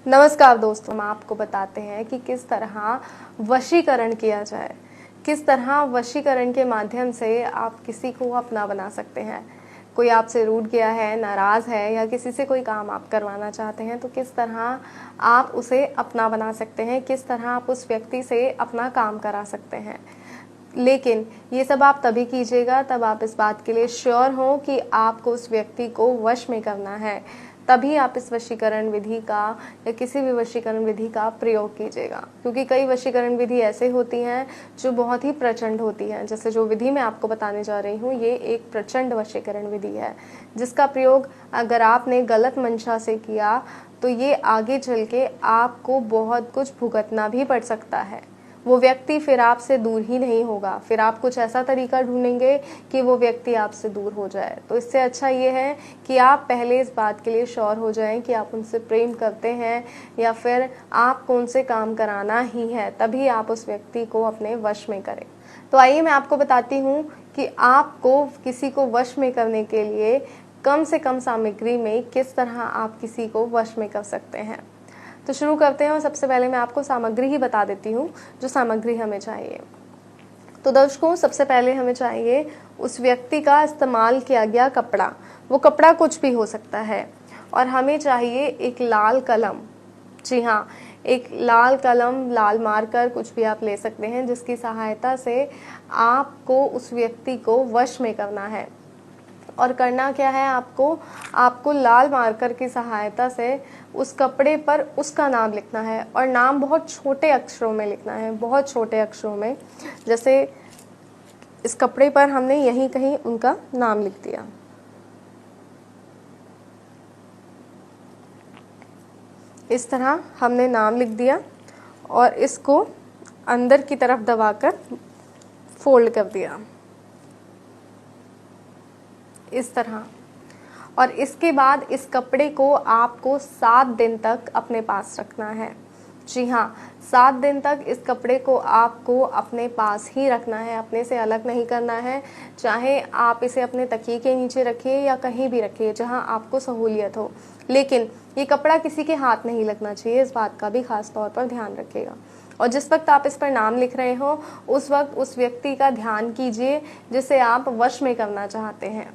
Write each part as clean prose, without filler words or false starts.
नमस्कार दोस्तों, हम आपको बताते हैं कि किस तरह वशीकरण किया जाए। किस तरह वशीकरण के माध्यम से आप किसी को अपना बना सकते हैं। कोई आपसे रूठ गया है, नाराज़ है या किसी से कोई काम आप करवाना चाहते हैं तो किस तरह आप उसे अपना बना सकते हैं, किस तरह आप उस व्यक्ति से अपना काम करा सकते हैं। लेकिन ये सब आप तभी कीजिएगा तब आप इस बात के लिए श्योर हों कि आपको उस व्यक्ति को वश में करना है। तभी आप इस वशीकरण विधि का या किसी भी वशीकरण विधि का प्रयोग कीजिएगा, क्योंकि कई वशीकरण विधि ऐसे होती हैं जो बहुत ही प्रचंड होती हैं। जैसे जो विधि मैं आपको बताने जा रही हूँ, ये एक प्रचंड वशीकरण विधि है जिसका प्रयोग अगर आपने गलत मंशा से किया तो ये आगे चल के आपको बहुत कुछ भुगतना भी पड़ सकता है। वो व्यक्ति फिर आपसे दूर ही नहीं होगा, फिर आप कुछ ऐसा तरीका ढूंढेंगे कि वो व्यक्ति आपसे दूर हो जाए। तो इससे अच्छा ये है कि आप पहले इस बात के लिए श्योर हो जाएं कि आप उनसे प्रेम करते हैं या फिर आपको उनसे काम कराना ही है, तभी आप उस व्यक्ति को अपने वश में करें। तो आइए मैं आपको बताती हूँ कि आपको किसी को वश में करने के लिए कम से कम सामग्री में किस तरह आप किसी को वश में कर सकते हैं। तो शुरू करते हैं और सबसे पहले मैं आपको सामग्री ही बता देती हूँ जो सामग्री हमें चाहिए। तो दर्शकों, सबसे पहले हमें चाहिए उस व्यक्ति का इस्तेमाल किया गया कपड़ा। वो कपड़ा कुछ भी हो सकता है। और हमें चाहिए एक लाल कलम। जी हाँ, एक लाल कलम, लाल मार्कर, कुछ भी आप ले सकते हैं जिसकी सहायता से आपको उस व्यक्ति को वश में करना है। और करना क्या है, आपको लाल मार्कर की सहायता से उस कपड़े पर उसका नाम लिखना है। और नाम बहुत छोटे अक्षरों में लिखना है, बहुत छोटे अक्षरों में। जैसे इस कपड़े पर हमने यहीं कहीं उनका नाम लिख दिया। इस तरह हमने नाम लिख दिया और इसको अंदर की तरफ दबाकर फोल्ड कर दिया इस तरह। और इसके बाद इस कपड़े को आपको 7 दिन तक अपने पास रखना है। जी हाँ, 7 दिन तक इस कपड़े को आपको अपने पास ही रखना है, अपने से अलग नहीं करना है। चाहे आप इसे अपने तकिए के नीचे रखिए या कहीं भी रखिए जहाँ आपको सहूलियत हो, लेकिन ये कपड़ा किसी के हाथ नहीं लगना चाहिए। इस बात का भी खास तौर पर ध्यान रखिएगा। और जिस वक्त आप इस पर नाम लिख रहे हो उस वक्त उस व्यक्ति का ध्यान कीजिए जिसे आप वश में करना चाहते हैं।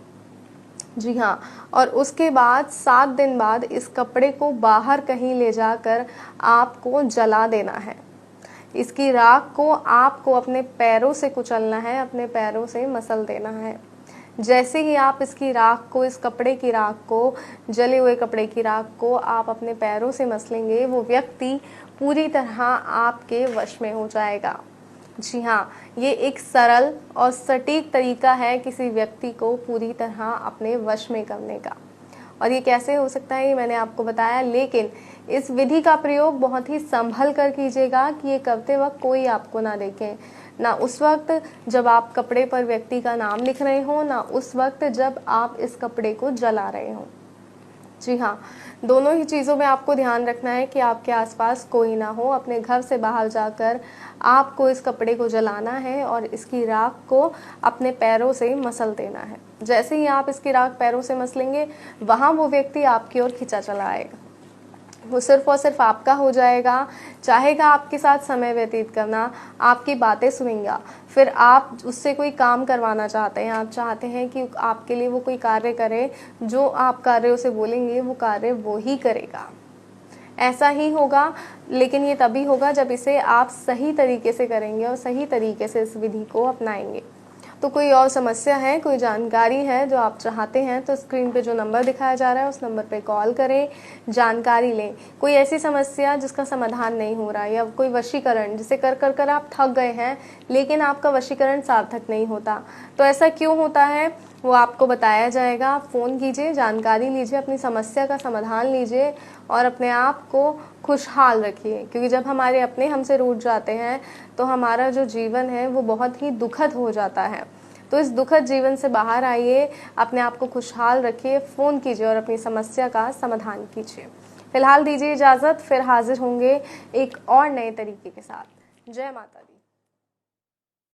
जी हाँ, और उसके बाद 7 दिन बाद इस कपड़े को बाहर कहीं ले जाकर आपको जला देना है। इसकी राख को आपको अपने पैरों से कुचलना है, अपने पैरों से मसल देना है। जैसे ही आप इसकी राख को, इस कपड़े की राख को, जले हुए कपड़े की राख को आप अपने पैरों से मसलेंगे, वो व्यक्ति पूरी तरह आपके वश में हो जाएगा। जी हाँ, ये एक सरल और सटीक तरीका है किसी व्यक्ति को पूरी तरह अपने वश में करने का। और ये कैसे हो सकता है ये मैंने आपको बताया, लेकिन इस विधि का प्रयोग बहुत ही संभल कर कीजिएगा कि ये करते वक्त कोई आपको ना देखे, ना उस वक्त जब आप कपड़े पर व्यक्ति का नाम लिख रहे हो, ना उस वक्त जब आप इस कपड़े को जला रहे हो। जी हाँ, दोनों ही चीज़ों में आपको ध्यान रखना है कि आपके आसपास कोई ना हो। अपने घर से बाहर जाकर आपको इस कपड़े को जलाना है और इसकी राख को अपने पैरों से मसल देना है। जैसे ही आप इसकी राख पैरों से मसलेंगे, वहाँ वो व्यक्ति आपकी ओर खिंचा चला आएगा। वो सिर्फ और सिर्फ आपका हो जाएगा, चाहेगा आपके साथ समय व्यतीत करना, आपकी बातें सुनेगा। फिर आप उससे कोई काम करवाना चाहते हैं, आप चाहते हैं कि आपके लिए वो कोई कार्य करे, जो आप कार्य उसे बोलेंगे वो कार्य वो ही करेगा। ऐसा ही होगा, लेकिन ये तभी होगा जब इसे आप सही तरीके से करेंगे और सही तरीके से इस विधि को अपनाएंगे। तो कोई और समस्या है, कोई जानकारी है जो आप चाहते हैं तो स्क्रीन पे जो नंबर दिखाया जा रहा है उस नंबर पे कॉल करें, जानकारी लें। कोई ऐसी समस्या जिसका समाधान नहीं हो रहा है या कोई वशीकरण जिसे कर कर कर आप थक गए हैं लेकिन आपका वशीकरण सार्थक नहीं होता, तो ऐसा क्यों होता है वो आपको बताया जाएगा। आप फ़ोन कीजिए, जानकारी लीजिए, अपनी समस्या का समाधान लीजिए और अपने आप को खुशहाल रखिए, क्योंकि जब हमारे अपने हमसे रूठ जाते हैं तो हमारा जो जीवन है वो बहुत ही दुखद हो जाता है। तो इस दुखद जीवन से बाहर आइए, अपने आप को खुशहाल रखिए, फ़ोन कीजिए और अपनी समस्या का समाधान कीजिए। फिलहाल दीजिए इजाज़त, फिर हाजिर होंगे एक और नए तरीके के साथ। जय माता दी।